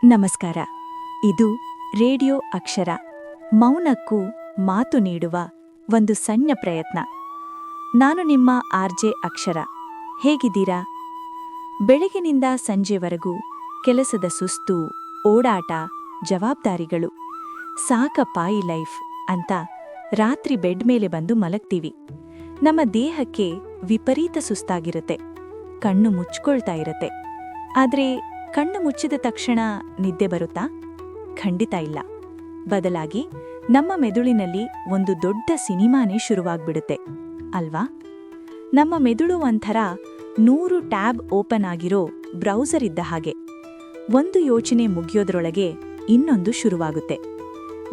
ನಮಸ್ಕಾರ. ಇದು ರೇಡಿಯೋ ಅಕ್ಷರ, ಮೌನಕ್ಕೂ ಮಾತು ನೀಡುವ ಒಂದು ಸಣ್ಣ ಪ್ರಯತ್ನ. ನಾನು ನಿಮ್ಮ ಆರ್ಜೆ ಅಕ್ಷರ. ಹೇಗಿದ್ದೀರಾ? ಬೆಳಗಿನಿಂದ ಸಂಜೆವರೆಗೂ ಕೆಲಸದ ಸುಸ್ತು, ಓಡಾಟ, ಜವಾಬ್ದಾರಿಗಳು. ಸಾಕಪ್ಪ ಈ ಲೈಫ್ ಅಂತ ರಾತ್ರಿ ಬೆಡ್ ಮೇಲೆ ಬಂದು ಮಲಗ್ತೀವಿ. ನಮ್ಮ ದೇಹಕ್ಕೆ ವಿಪರೀತ ಸುಸ್ತಾಗಿರುತ್ತೆ, ಕಣ್ಣು ಮುಚ್ಕೊಳ್ತಾ ಇರುತ್ತೆ. ಆದ್ರೆ ಕಣ್ಣು ಮುಚ್ಚಿದ ತಕ್ಷಣ ನಿದ್ದೆ ಬರುತ್ತಾ? ಖಂಡಿತ ಇಲ್ಲ. ಬದಲಾಗಿ ನಮ್ಮ ಮೆದುಳಿನಲ್ಲಿ ಒಂದು ದೊಡ್ಡ ಸಿನಿಮಾನೇ ಶುರುವಾಗ್ಬಿಡುತ್ತೆ ಅಲ್ವಾ? ನಮ್ಮ ಮೆದುಳು ಒಂಥರ 100 ಟ್ಯಾಬ್ ಓಪನ್ ಆಗಿರೋ ಬ್ರೌಸರ್ ಇದ್ದ ಹಾಗೆ. ಒಂದು ಯೋಚನೆ ಮುಗಿಯೋದ್ರೊಳಗೆ ಇನ್ನೊಂದು ಶುರುವಾಗುತ್ತೆ.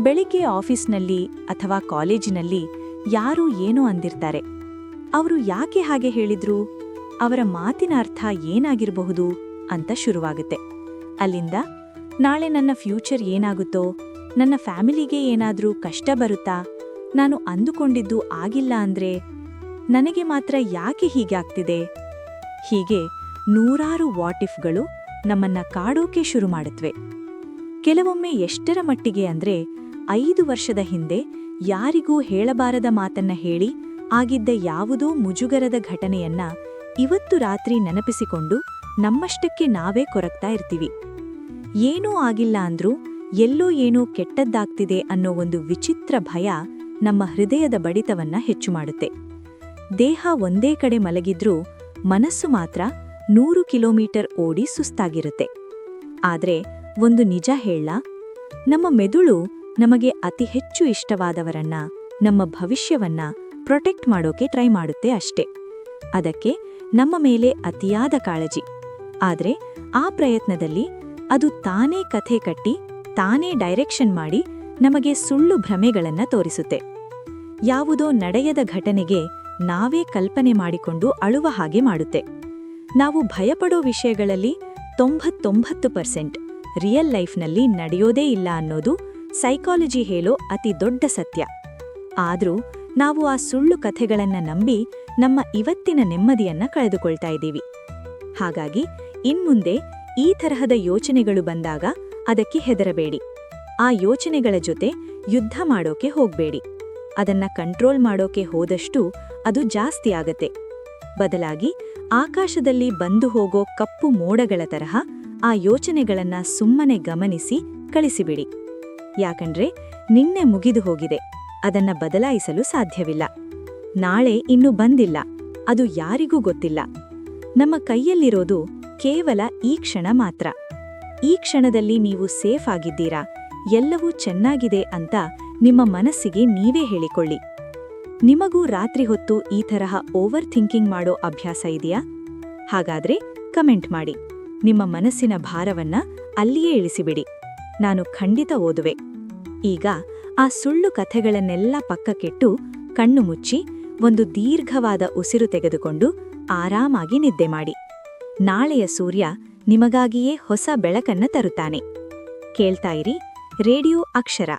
ಬೆಳಿಗ್ಗೆ ಆಫೀಸ್ನಲ್ಲಿ ಅಥವಾ ಕಾಲೇಜಿನಲ್ಲಿ ಯಾರೂ ಏನೋ ಅಂದಿರ್ತಾರೆ. ಅವರು ಯಾಕೆ ಹಾಗೆ ಹೇಳಿದ್ರು? ಅವರ ಮಾತಿನ ಅರ್ಥ ಏನಾಗಿರಬಹುದು ಅಂತ ಶುರುವಾಗುತ್ತೆ. ಅಲ್ಲಿಂದ ನಾಳೆ ನನ್ನ ಫ್ಯೂಚರ್ ಏನಾಗುತ್ತೋ, ನನ್ನ ಫ್ಯಾಮಿಲಿಗೆ ಏನಾದ್ರೂ ಕಷ್ಟ ಬರುತ್ತಾ, ನಾನು ಅಂದುಕೊಂಡಿದ್ದು ಆಗಿಲ್ಲ ಅಂದ್ರೆ, ನನಗೆ ಮಾತ್ರ ಯಾಕೆ ಹೀಗೆ ಆಗ್ತಿದೆ? ಹೀಗೆ ನೂರಾರು ವಾಟ್ ಇಫ್ಗಳು ನಮ್ಮನ್ನ ಕಾಡೋಕೆ ಶುರು ಮಾಡುತ್ತವೆ. ಕೆಲವೊಮ್ಮೆ ಎಷ್ಟರ ಮಟ್ಟಿಗೆ ಅಂದ್ರೆ 5 ವರ್ಷದ ಹಿಂದೆ ಯಾರಿಗೂ ಹೇಳಬಾರದ ಮಾತನ್ನ ಹೇಳಿ ಆಗಿದ್ದ ಯಾವುದೋ ಮುಜುಗರದ ಘಟನೆಯನ್ನ ಇವತ್ತು ರಾತ್ರಿ ನೆನಪಿಸಿಕೊಂಡು ನಮ್ಮಷ್ಟಕ್ಕೆ ನಾವೇ ಕೊರಗ್ತಾ ಇರ್ತೀವಿ. ಏನೂ ಆಗಿಲ್ಲ ಅಂದ್ರೂ ಎಲ್ಲೋ ಏನೋ ಕೆಟ್ಟದ್ದಾಗ್ತಿದೆ ಅನ್ನೋ ಒಂದು ವಿಚಿತ್ರ ಭಯ ನಮ್ಮ ಹೃದಯದ ಬಡಿತವನ್ನ ಹೆಚ್ಚು ಮಾಡುತ್ತೆ. ದೇಹ ಒಂದೇ ಕಡೆ ಮಲಗಿದ್ರೂ ಮನಸ್ಸು ಮಾತ್ರ 100 ಕಿಲೋಮೀಟರ್ ಓಡಿ ಸುಸ್ತಾಗಿರುತ್ತೆ. ಆದ್ರೆ ಒಂದು ನಿಜ ಹೇಳ, ನಮ್ಮ ಮೆದುಳು ನಮಗೆ ಅತಿ ಹೆಚ್ಚು ಇಷ್ಟವಾದವರನ್ನ, ನಮ್ಮ ಭವಿಷ್ಯವನ್ನ ಪ್ರೊಟೆಕ್ಟ್ ಮಾಡೋಕೆ ಟ್ರೈ ಮಾಡುತ್ತೆ ಅಷ್ಟೇ. ಅದಕ್ಕೆ ನಮ್ಮ ಮೇಲೆ ಅತಿಯಾದ ಕಾಳಜಿ. ಆದ್ರೆ ಆ ಪ್ರಯತ್ನದಲ್ಲಿ ಅದು ತಾನೇ ಕಥೆ ಕಟ್ಟಿ, ತಾನೇ ಡೈರೆಕ್ಷನ್ ಮಾಡಿ ನಮಗೆ ಸುಳ್ಳು ಭ್ರಮೆಗಳನ್ನ ತೋರಿಸುತ್ತೆ. ಯಾವುದೋ ನಡೆಯದ ಘಟನೆಗೆ ನಾವೇ ಕಲ್ಪನೆ ಮಾಡಿಕೊಂಡು ಅಳುವ ಹಾಗೆ ಮಾಡುತ್ತೆ. ನಾವು ಭಯಪಡೋ ವಿಷಯಗಳಲ್ಲಿ 99% ರಿಯಲ್ ಲೈಫ್ನಲ್ಲಿ ನಡೆಯೋದೇ ಇಲ್ಲ ಅನ್ನೋದು ಸೈಕಾಲಜಿ ಹೇಳೋ ಅತಿ ದೊಡ್ಡ ಸತ್ಯ. ಆದ್ರೂ ನಾವು ಆ ಸುಳ್ಳು ಕಥೆಗಳನ್ನ ನಂಬಿ ನಮ್ಮ ಇವತ್ತಿನ ನೆಮ್ಮದಿಯನ್ನ ಕಳೆದುಕೊಳ್ತಾ ಇದ್ದೀವಿ. ಹಾಗಾಗಿ ಇನ್ಮುಂದೆ ಈ ತರಹದ ಯೋಚನೆಗಳು ಬಂದಾಗ ಅದಕ್ಕೆ ಹೆದರಬೇಡಿ. ಆ ಯೋಚನೆಗಳ ಜೊತೆ ಯುದ್ಧ ಮಾಡೋಕೆ ಹೋಗ್ಬೇಡಿ. ಅದನ್ನ ಕಂಟ್ರೋಲ್ ಮಾಡೋಕೆ ಹೋದಷ್ಟು ಅದು ಜಾಸ್ತಿ ಆಗತ್ತೆ. ಬದಲಾಗಿ ಆಕಾಶದಲ್ಲಿ ಬಂದು ಹೋಗೋ ಕಪ್ಪು ಮೋಡಗಳ ತರಹ ಆ ಯೋಚನೆಗಳನ್ನ ಸುಮ್ಮನೆ ಗಮನಿಸಿ ಕಳಿಸಿಬಿಡಿ. ಯಾಕಂದ್ರೆ ನಿನ್ನೆ ಮುಗಿದು ಹೋಗಿದೆ, ಅದನ್ನ ಬದಲಾಯಿಸಲು ಸಾಧ್ಯವಿಲ್ಲ. ನಾಳೆ ಇನ್ನೂ ಬಂದಿಲ್ಲ, ಅದು ಯಾರಿಗೂ ಗೊತ್ತಿಲ್ಲ. ನಮ್ಮ ಕೈಯಲ್ಲಿರೋದು ಕೇವಲ ಈ ಕ್ಷಣ ಮಾತ್ರ. ಈ ಕ್ಷಣದಲ್ಲಿ ನೀವು ಸೇಫ್ ಆಗಿದ್ದೀರಾ, ಎಲ್ಲವೂ ಚೆನ್ನಾಗಿದೆ ಅಂತ ನಿಮ್ಮ ಮನಸ್ಸಿಗೆ ನೀವೇ ಹೇಳಿಕೊಳ್ಳಿ. ನಿಮಗೂ ರಾತ್ರಿ ಹೊತ್ತು ಈ ತರಹ ಓವರ್ ಥಿಂಕಿಂಗ್ ಮಾಡೋ ಅಭ್ಯಾಸ ಇದೆಯಾ? ಹಾಗಾದ್ರೆ ಕಮೆಂಟ್ ಮಾಡಿ. ನಿಮ್ಮ ಮನಸ್ಸಿನ ಭಾರವನ್ನ ಅಲ್ಲಿಯೇ ಇಳಿಸಿಬಿಡಿ. ನಾನು ಖಂಡಿತ ಓದುವೆ. ಈಗ ಆ ಸುಳ್ಳು ಕಥೆಗಳನ್ನೆಲ್ಲ ಪಕ್ಕಕ್ಕಿಟ್ಟು ಕಣ್ಣು ಮುಚ್ಚಿ ಒಂದು ದೀರ್ಘವಾದ ಉಸಿರು ತೆಗೆದುಕೊಂಡು ಆರಾಮಾಗಿ ನಿದ್ದೆ ಮಾಡಿ. ನಾಳೆಯ ಸೂರ್ಯ ನಿಮಗಾಗಿಯೇ ಹೊಸ ಬೆಳಕನ್ನ ತರುತ್ತಾನೆ. ಕೇಳ್ತಾ ಇರಿ ರೇಡಿಯೋ ಅಕ್ಷರ.